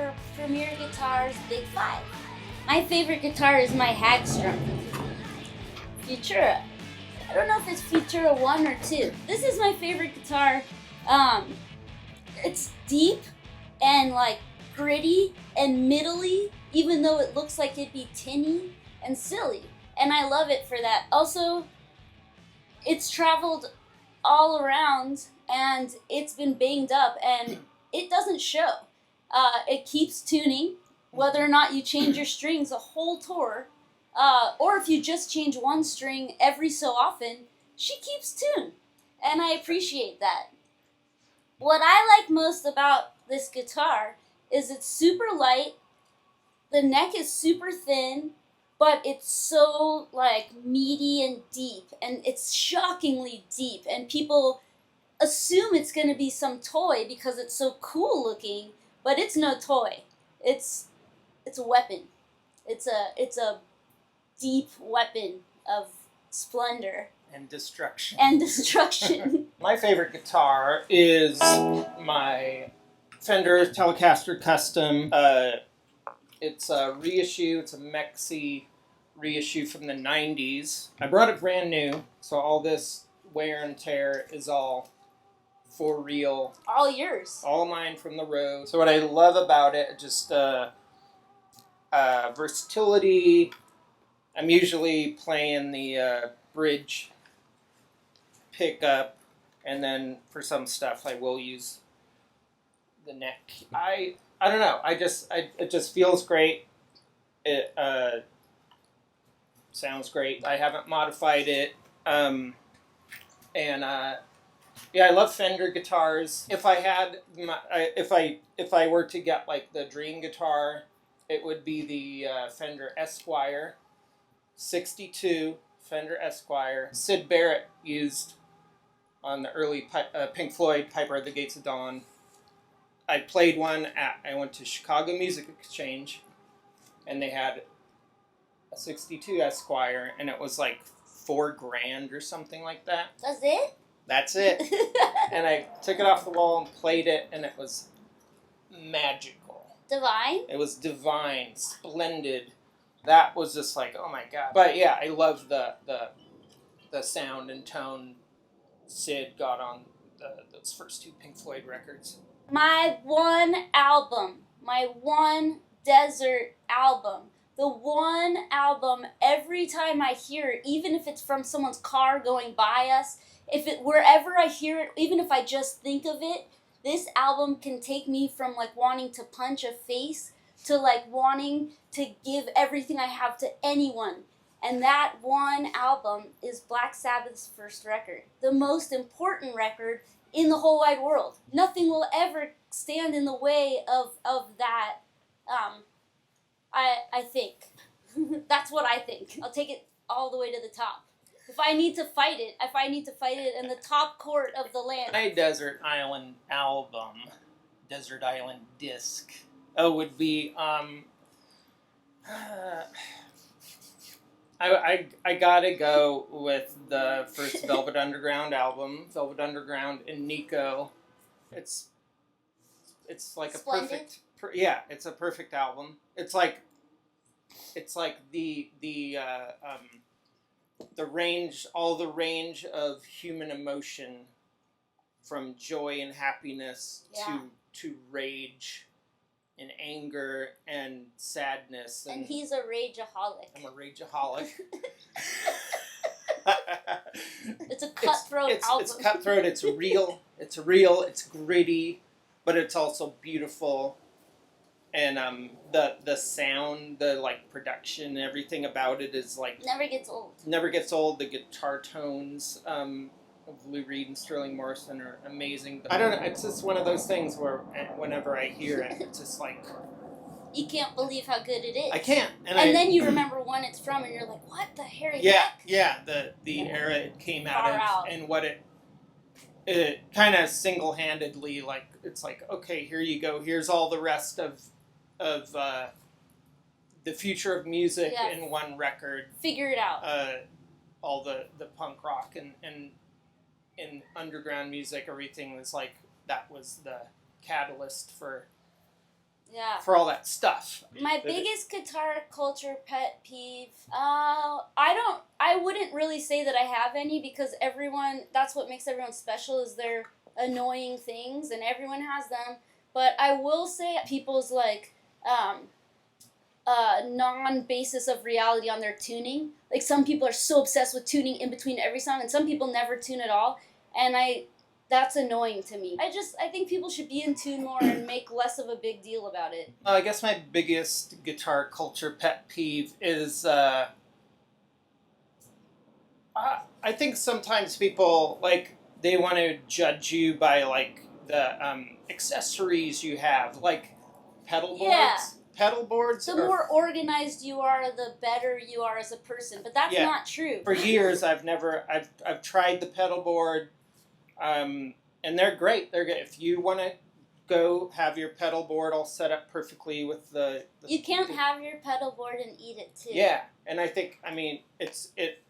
for Premier Guitars Big 5. My favorite guitar is my Hagstrom Futura. I don't know if it's Futura 1 or 2. This is my favorite guitar. It's deep and like gritty and middly, even though it looks like it'd be tinny and silly. And I love it for that. Also, it's traveled all around and it's been banged up and it doesn't show. It keeps tuning, whether or not you change your strings a whole tour, or if you just change one string every so often, she keeps tune. And I appreciate that. What I like most about this guitar is it's super light, the neck is super thin, but it's so like meaty and deep, and it's shockingly deep, and people assume it's going to be some toy because it's so cool looking, but it's no toy. It's a weapon. It's a deep weapon of splendor and destruction. My favorite guitar is my Fender Telecaster Custom. It's a reissue. It's a Mexi reissue from the 90s. I brought it brand new, so all this wear and tear is all for real. All yours. All mine from the road. So what I love about it, just versatility. I'm usually playing the bridge pickup, and then for some stuff I will use the neck. I don't know. It just feels great. It sounds great. I haven't modified it. Yeah, I love Fender guitars. If I had if I were to get like the dream guitar, it would be the Fender Esquire 62 Fender Esquire. Syd Barrett used on the early Pink Floyd Piper at the Gates of Dawn. I played one I went to Chicago Music Exchange, and they had a 62 Esquire, and it was like $4,000 or something like that. That's it? That's it. And I took it off the wall and played it, and it was magical. Divine? It was divine, splendid. That was just like, oh my God. But yeah, I love the sound and tone Syd got on those first two Pink Floyd records. My one album, my one desert album, the one album every time I hear it, even if it's from someone's car going by us, wherever I hear it, even if I just think of it, this album can take me from like wanting to punch a face to like wanting to give everything I have to anyone. And that one album is Black Sabbath's first record, the most important record in the whole wide world. Nothing will ever stand in the way of that, I think. That's what I think. I'll take it all the way to the top. If I need to fight it in the top court of the land. My Desert Island album, Desert Island disc, would be, I gotta go with the first Velvet Underground album, Velvet Underground and Nico. It's like Splendid. A perfect, it's a perfect album. It's like the range, all the range of human emotion, from joy and happiness to rage and anger and sadness. And he's a rageaholic. I'm a rageaholic. It's a cutthroat album. It's cutthroat. It's real. It's gritty, but it's also beautiful. And the sound, the like production, everything about it is like never gets old. Never gets old. The guitar tones of Lou Reed and Sterling Morrison are amazing. I don't know. It's just one of those things where whenever I hear it, it's just like you can't believe how good it is. I can't. And then you remember when it's from, and you're like, "What the hairy heck?" Yeah. The era it came out of, and what it kind of single-handedly, like, it's like, okay, here you go. Here's all the rest of the future of music in one record. Figure it out. All the punk rock and underground music, everything was like, that was the catalyst for Yeah. for all that stuff. My biggest guitar culture pet peeve, I wouldn't really say that I have any, because that's what makes everyone special, is their annoying things, and everyone has them. But I will say people's non-basis of reality on their tuning. Like, some people are so obsessed with tuning in between every song, and some people never tune at all, and that's annoying to me. I think people should be in tune more and make less of a big deal about it. I guess my biggest guitar culture pet peeve is I think sometimes people, like, they want to judge you by, like, the accessories you have, like pedal boards. Yeah. Pedal boards. The more organized you are, the better you are as a person. But that's not true. For years, I've tried the pedal board, and they're great. They're good. If you want to go have your pedal board all set up perfectly with the you can't have your pedal board and eat it too. Yeah, and I think, I mean, it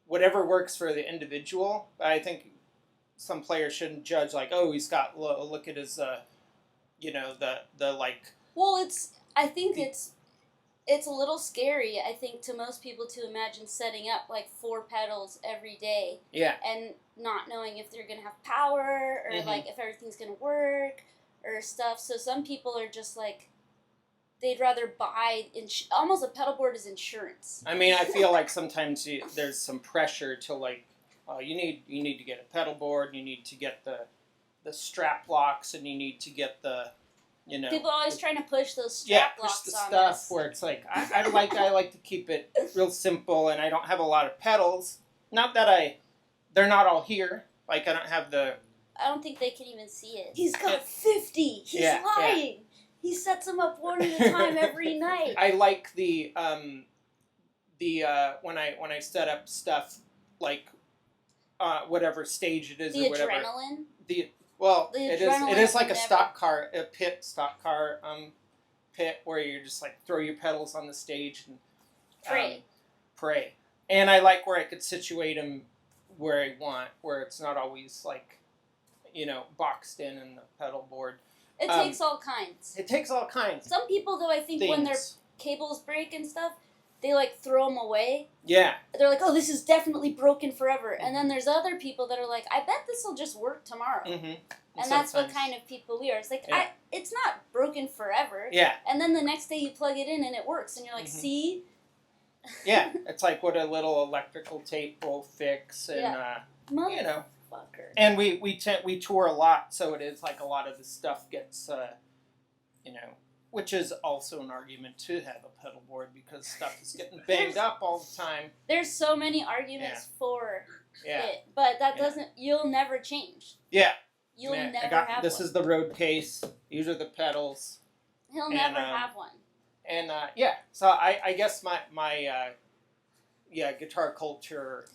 whatever works for the individual. But I think some players shouldn't judge, like, oh, he's got, look at his the like. Well, I think it's a little scary, I think, to most people to imagine setting up like 4 pedals every day. Yeah. And not knowing if they're going to have power, or like if everything's going to work or stuff. So some people are just like, they'd rather buy almost a pedal board is insurance. I mean, I feel like sometimes there's some pressure to, like, you need to get a pedal board, you need to get the strap locks, and you need to get the, people are always trying to push those strap locks push the on stuff us. Where it's like, I like to keep it real simple, and I don't have a lot of pedals. Not that they're not all here. Like, I don't have the. I don't think they can even see it. He's got 50. He's lying. Yeah. He sets them up one at a time every night. I like the when I set up stuff, like whatever stage it is, the or whatever. Adrenaline. It is like a stock car pit where you just, like, throw your pedals on the stage and pray. And I like where I could situate them where I want, where it's not always, like, boxed in the pedal board. It takes all kinds. It takes all kinds. Some people, though, I think when their cables break and stuff, they, like, throw them away. Yeah. They're like, oh, this is definitely broken forever. And then there's other people that are like, I bet this will just work tomorrow. Mm-hmm. And that's what kind of people we are. It's like, it's not broken forever. Yeah. And then the next day you plug it in and it works. And you're like, see? Yeah. It's like what a little electrical tape will fix. And, Motherfucker. And we tour a lot, so it is like a lot of the stuff gets, which is also an argument to have a pedal board, because stuff is getting banged up all the time. There's so many arguments for it, but that doesn't. You'll never change. Yeah. You'll never have this one. is the road case. These are the pedals. He'll never have one. And so I guess my guitar culture.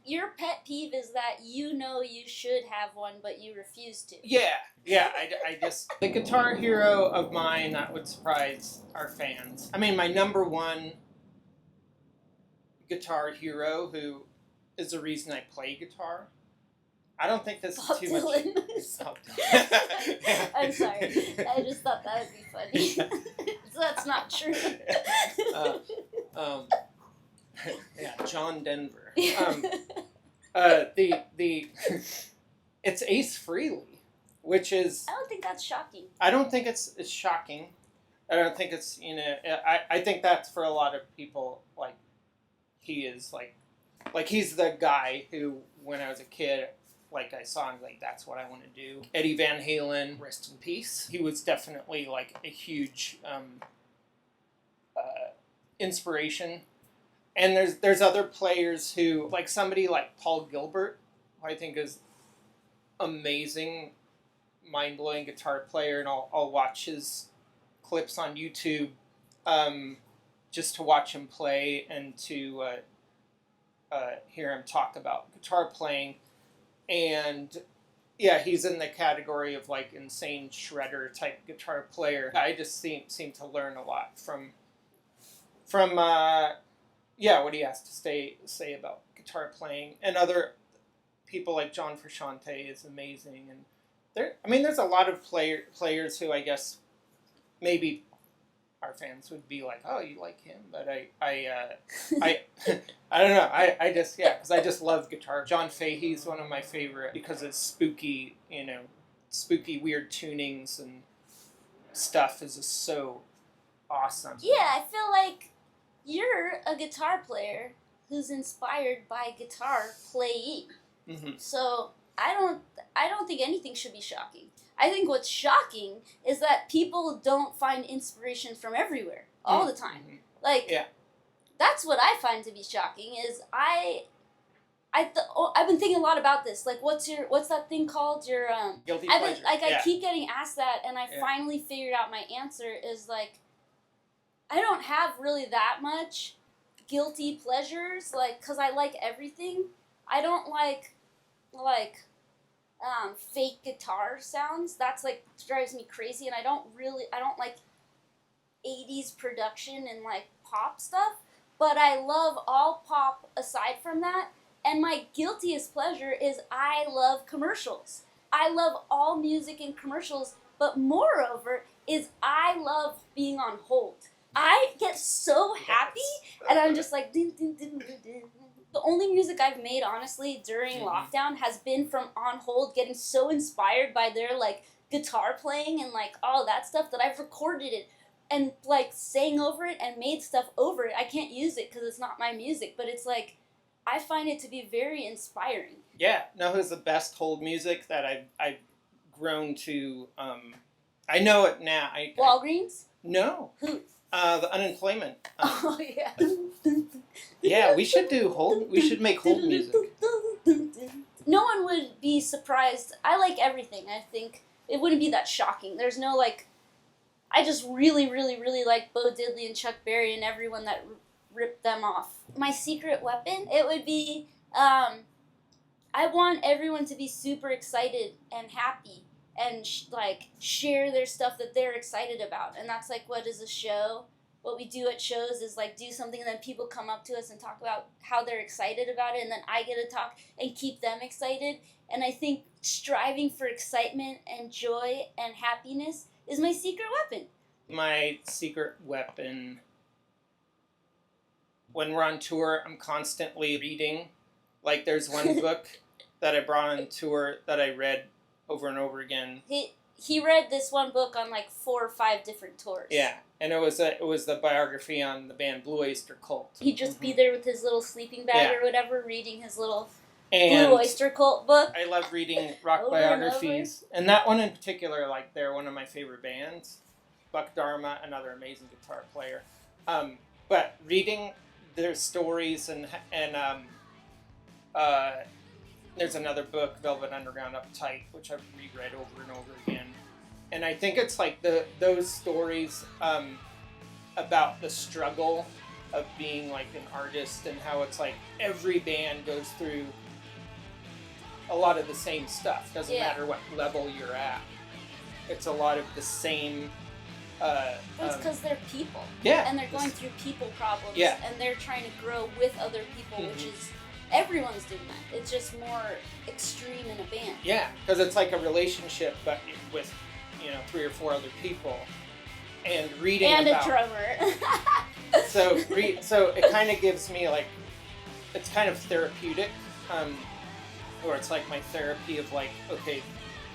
Your pet peeve is that you should have one, but you refuse to. Yeah. I just, the guitar hero of mine that would surprise our fans. I mean, my number one guitar hero, who is the reason I play guitar. I don't think this is too Dylan. much. I'm sorry. I just thought that would be funny. So that's not true. John Denver. It's Ace Frehley, which is. I don't think that's shocking. I don't think it's shocking. I don't think it's I think that's for a lot of people, like, he is like he's the guy who, when I was a kid, like, I saw him, like, that's what I want to do. Eddie Van Halen, rest in peace. He was definitely, like, a huge inspiration. And there's other players who, like, somebody like Paul Gilbert, who I think is amazing, mind-blowing guitar player, and I'll watch his clips on YouTube just to watch him play and to hear him talk about guitar playing. And he's in the category of, like, insane shredder type guitar player. I just seem to learn a lot from what he has to say about guitar playing. And other people like John Frusciante is amazing. And there's a lot of players who, I guess, maybe our fans would be like, oh, you like him, but I I don't know. I just, because I just love guitar. John Fahey's one of my favorite because it's spooky, spooky weird tunings and stuff is just so awesome. Yeah, I feel like you're a guitar player who's inspired by guitar playing. Mm-hmm. So I don't think anything should be shocking. I think what's shocking is that people don't find inspiration from everywhere all the time. Mm-hmm. Like, that's what I find to be shocking. Is I've been thinking a lot about this. Like, what's that thing called? Your guilty pleasure. I keep getting asked that, and I finally figured out my answer is like, I don't have really that much guilty pleasures, like, because I like everything. I don't like fake guitar sounds. That's like drives me crazy, and I don't like 80s production and like pop stuff, but I love all pop aside from that. And my guiltiest pleasure is I love commercials. I love all music and commercials, but moreover is I love being on hold. I get so happy, and I'm just like, dun, dun, dun, dun, dun. The only music I've made, honestly, during lockdown has been from on hold, getting so inspired by their, like, guitar playing and, like, all that stuff that I've recorded it and, like, sang over it and made stuff over it. I can't use it because it's not my music, but it's, like, I find it to be very inspiring. Yeah. Know who's the best hold music that I've grown to, I know it now. Walgreens? No. Who? The Unemployment. Oh, yeah. Yeah, we should make hold music. No one would be surprised. I like everything. I think it wouldn't be that shocking. There's no, like, I just really, really, really like Bo Diddley and Chuck Berry and everyone that ripped them off. My secret weapon, it would be, I want everyone to be super excited and happy and, share their stuff that they're excited about. And that's, like, what is a show? What we do at shows is, like, do something and then people come up to us and talk about how they're excited about it, and then I get to talk and keep them excited. And I think striving for excitement and joy and happiness is my secret weapon. My secret weapon, when we're on tour, I'm constantly reading. Like, there's one book that I brought on tour that I read over and over again. He read this one book on, like, 4 or 5 different tours. Yeah, and it was the biography on the band Blue Oyster Cult. He'd just be there with his little sleeping bag or whatever, reading his little Blue Oyster Cult book. I love reading rock biographies. And that one in particular, like, they're one of my favorite bands. Buck Dharma, another amazing guitar player. But reading their stories and there's another book, Velvet Underground Uptight, which I've reread over and over again. And I think it's like those stories about the struggle of being like an artist and how it's like every band goes through a lot of the same stuff. Doesn't matter what level you're at. It's a lot of the same... it's because they're people. Yeah. And they're going through people problems. Yeah. And they're trying to grow with other people, which is... Everyone's doing that. It's just more extreme in a band. Yeah, because it's like a relationship, but with, 3 or 4 other people, and reading and about... a drummer. So it kind of gives me like, it's kind of therapeutic, or it's like my therapy of like, okay,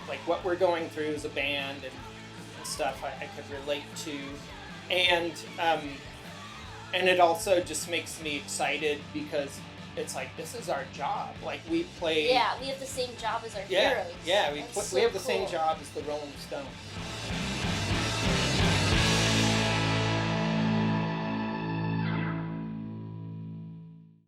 like what we're going through as a band and stuff I could relate to, and it also just makes me excited because it's like, this is our job. Like, we play... Yeah, we have the same job as our heroes. Yeah, we have the same job as the Rolling Stones.